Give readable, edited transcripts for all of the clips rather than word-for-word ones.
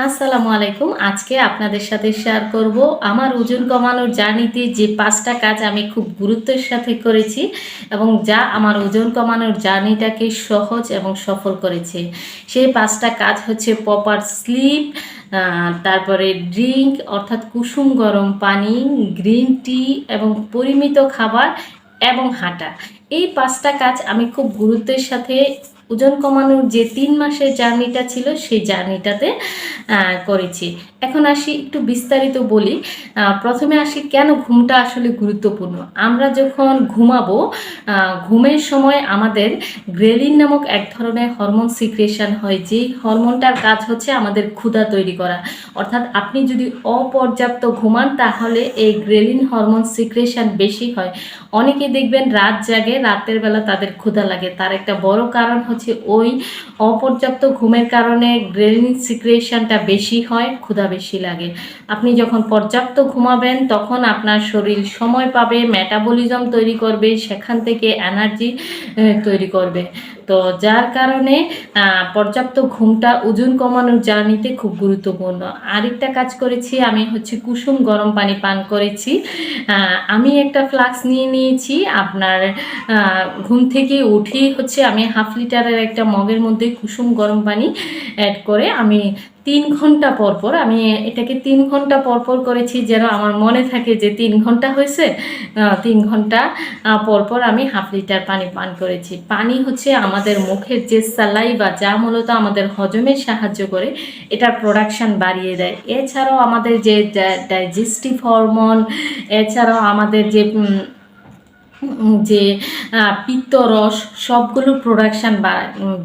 আসসালামু আলাইকুম। আজকে আপনাদের সাথে শেয়ার করব আমার ওজন কমানোর জার্নিতে যে ৫ টা কাজ আমি খুব গুরুত্বের সাথে করেছি এবং যা আমার ওজন কমানোর জার্নিটাকে সহজ এবং সফল করেছে। সেই ৫ টা কাজ হচ্ছে প্রপার স্লিপ, তারপরে ড্রিঙ্ক অর্থাৎ কুসুম গরম পানি, গ্রিন টি এবং পরিমিত খাবার এবং হাঁটা। এই ৫ টা কাজ আমি খুব গুরুত্বের সাথে ওজন কমানোর যে ৩ মাসের জার্নিটা ছিল সেই জার্নিটাতে করেছি। এখন আসি একটু বিস্তারিত বলি। প্রথমে আসি কেন ঘুমটা আসলে গুরুত্বপূর্ণ। আমরা যখন ঘুমাবো, ঘুমের সময় আমাদের গ্রেলিন নামক এক ধরনের হরমোন সিক্রেশন হয়, যেই হরমোনটার কাজ হচ্ছে আমাদের ক্ষুধা তৈরি করা। অর্থাৎ আপনি যদি অপর্যাপ্ত ঘুমান তাহলে এই গ্রেলিন হরমোন সিক্রেশন বেশি হয়। অনেকে দেখবেন রাত জাগে, রাতের বেলা তাদের ক্ষুধা লাগে। তার একটা বড় কারণ হচ্ছে ওই অপর্যাপ্ত ঘুমের কারণে গ্রেলিন সিক্রেশনটা বেশি হয়, ক্ষুধা বেশি লাগে। আপনি যখন পর্যাপ্ত ঘুমাবেন তখন আপনার শরীর সময় পাবে, মেটাবলিজম তৈরি করবে, সেখান থেকে এনার্জি তৈরি করবে। তো যার কারণে পর্যাপ্ত ঘুমটা ওজন কমানোর জার্নিতে খুব গুরুত্বপূর্ণ। আরেকটা কাজ করেছি আমি হচ্ছে কুসুম গরম পানি পান করেছি। আমি একটা ফ্লাক্স নিয়ে নিয়েছি। আপনার ঘুম থেকে উঠেই হচ্ছে আমি হাফ লিটারের একটা মগের মধ্যে কুসুম গরম পানি অ্যাড করে আমি ৩ ঘন্টা পরপর আমি এটাকে ৩ ঘন্টা পরপর করেছি, যেন আমার মনে থাকে যে ৩ ঘন্টা হয়েছে। ৩ ঘন্টা পরপর আমি হাফ লিটার পানি পান করেছি। পানি হচ্ছে আমাদের মুখের যে সালাইভা, যা মূলত আমাদের হজমে সাহায্য করে, এটার প্রোডাকশান বাড়িয়ে দেয়। এছাড়াও আমাদের যে ডাইজেস্টিভ হরমোন, এছাড়াও আমাদের যে যে পিত্তরস, সবগুলো প্রোডাকশান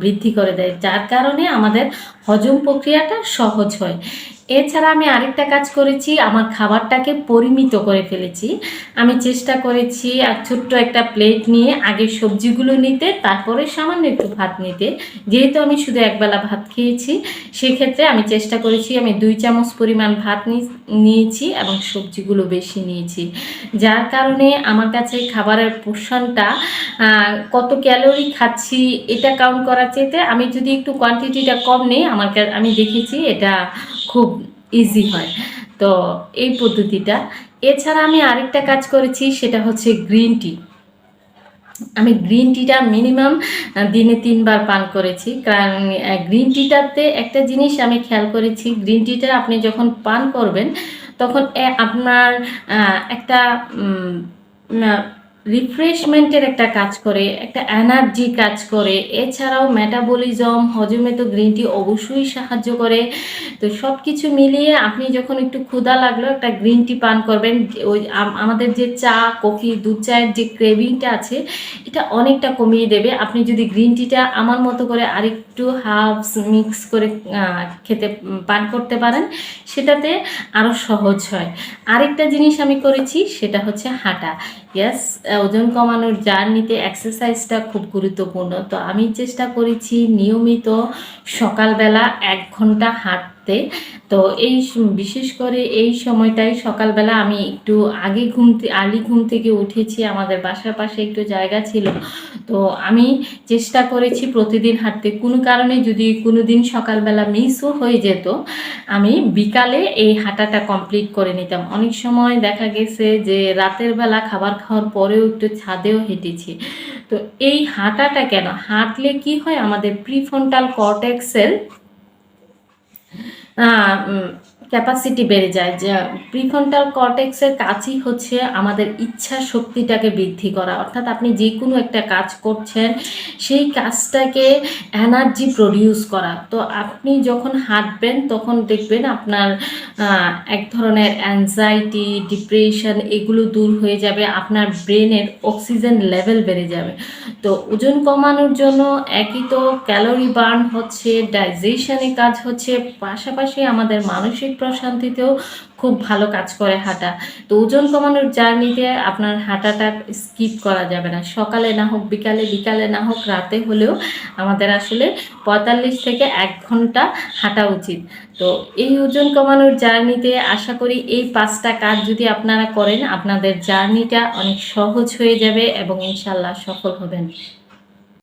বৃদ্ধি করে দেয়, যার কারণে আমাদের হজম প্রক্রিয়াটা সহজ হয়। এছাড়া আমি আরেকটা কাজ করেছি, আমার খাবারটাকে পরিমিত করে ফেলেছি। আমি চেষ্টা করেছি ছোট্ট একটা প্লেট নিয়ে আগে সবজিগুলো নিতে, তারপরে সামান্য একটু ভাত নিতে। যেহেতু আমি শুধু একবেলা ভাত খেয়েছি, সেক্ষেত্রে আমি চেষ্টা করেছি আমি ২ চামচ পরিমাণ ভাত নিয়েছি এবং সবজিগুলো বেশি নিয়েছি। যার কারণে আমার কাছে খাবারের পোর্শনটা কত ক্যালোরি খাচ্ছি এটা কাউন্ট করার চাইতে আমি যদি একটু কোয়ান্টিটিটা কম নিই, আমি দেখেছি এটা খুব ইজি হয়। তো এই পদ্ধতিটা। এছাড়া আমি আরেকটা কাজ করেছি, সেটা হচ্ছে গ্রিন টি। আমি গ্রিন টিটা মিনিমাম দিনে ৩ বার পান করেছি। কারণ গ্রিন টিটাতে একটা জিনিস আমি খেয়াল করেছি, গ্রিন টিটা আপনি যখন পান করবেন তখন আপনার একটা রিফ্রেশমেন্টের একটা কাজ করে, একটা এনার্জি কাজ করে। এছাড়াও মেটাবলিজম হজমে তো গ্রিন টি অবশ্যই সাহায্য করে। তো সব কিছু মিলিয়ে আপনি যখন একটু ক্ষুধা লাগলো একটা গ্রিন টি পান করবেন, ওই আমাদের যে চা কফি দুধ চায়ের যে ক্রেভিংটা আছে এটা অনেকটা কমিয়ে দেবে। আপনি যদি গ্রিন টিটা আমার মতো করে আরেকটু হার্বস মিক্স করে খেতে পান করতে পারেন, সেটাতে আরও সহজ হয়। আরেকটা জিনিস আমি করেছি, সেটা হচ্ছে হাঁটা। ইয়াস, ওজন কমানোর জার্নিতে এক্সারসাইজটা খুব গুরুত্বপূর্ণ। তো আমি চেষ্টা করেছি নিয়মিত সকালবেলা ১ ঘন্টা হাঁটতে। তো বিশেষ করে এই সময়টাই সকালবেলা আমি একটু আগে আর্লি ঘুম থেকে উঠেছি। আমাদের বাসার পাশে একটু জায়গা ছিল, তো আমি চেষ্টা করেছি প্রতিদিন হাঁটতে। কোনো কারণে যদি কোনো দিন সকালবেলা মিসও হয়ে যেত, আমি বিকালে এই হাঁটাটা কমপ্লিট করে নিতাম। অনেক সময় দেখা গেছে যে রাতের বেলা খাবার খাওয়ার পরেও একটু ছাদেও হেঁটেছি। তো এই হাঁটাটা কেন, হাঁটলে কি হয়, আমাদের প্রিফ্রন্টাল কর্টেক্সের ক্যাপাসিটি বেড়ে যায়। যে প্রিফ্রন্টাল কর্টেক্সের কাজই হচ্ছে আমাদের ইচ্ছা শক্তিটাকে বৃদ্ধি করা। অর্থাৎ আপনি যে কোনো একটা কাজ করছেন, সেই কাজটাকে এনার্জি প্রডিউস করা। তো আপনি যখন হাঁটবেন তখন দেখবেন আপনার এক ধরনের অ্যাংজাইটি, ডিপ্রেশন এগুলো দূর হয়ে যাবে, আপনার ব্রেনের অক্সিজেন লেভেল বেড়ে যাবে। তো ওজন কমানোর জন্য একই তো ক্যালোরি বার্ন হচ্ছে, ডাইজেশনে কাজ হচ্ছে, পাশাপাশি আমাদের মানসিক প্রশান্তিতেও খুব ভালো কাজ করে হাঁটা। তো ওজন কমানোর জার্নিতে আপনার হাঁটাটা স্কিপ করা যাবে না। সকালে না হোক বিকালে, বিকালে না হোক রাতে হলেও আমাদের আসলে ৪৫ থেকে ১ ঘন্টা হাঁটা উচিত। তো এই ওজন কমানোর জার্নিতে আশা করি এই ৫টা কাজ যদি আপনারা করেন, আপনাদের জার্নিটা অনেক সহজ হয়ে যাবে এবং ইনশাল্লাহ সফল হবেন।